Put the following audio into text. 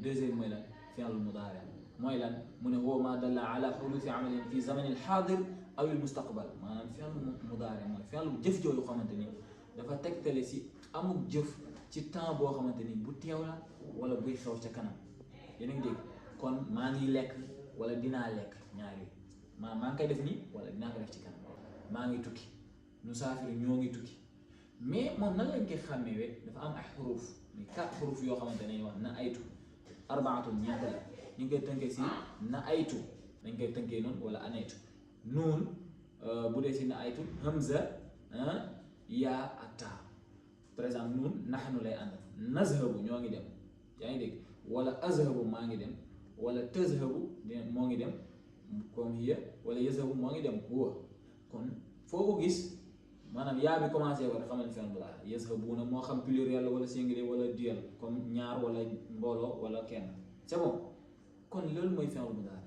deuxième mooy lan fi'l mudaari mooy lan mu ne huwa maa dalla ala xuduusi amalin fi zamani alxaadir aw il mustaqbal maanaam fi'l mudaari mooy fi'l jëf jooju xamante ni dafa tegtale si amuk jëf ci temps boo xamante ni bu teew la wala buy xew ca kanam yéen a ngi dégg kon maa ngi lekk wala dinaa lekk ñaar yooyu maa ngi koy def nii wala dinaa ko def ci kanam maa ngi tukki nusaafiru ñoo ngi tukki mais moom nan lañ koy xàmmee dafa am ay xuruf mais 4 xuruf yoo xamante ne wax na aytu arbaatun ñeent la ñu ngi koy tënkee si na aytu dañ koy tënkee noonu wala anaytu nuun bu dee si na aytu hamza yaa ak taa par exemple nuun naxnu lay ànd nazhabu ñoo ngi dem yaa ngi dégg wala azhabu maa ngi dem wala tazhabu moo ngi dem comme hiya wala yazhabu moo ngi dem huwa kon foo ko gis maanaam yaa bi commencé ko rek xamal fi'l mudaari yazhabuuna moo xam pluriel la wala singulier wala duel comme ñaar wala mbooloo wala kenn c'est bon kon loolu mooy fi'l mudaari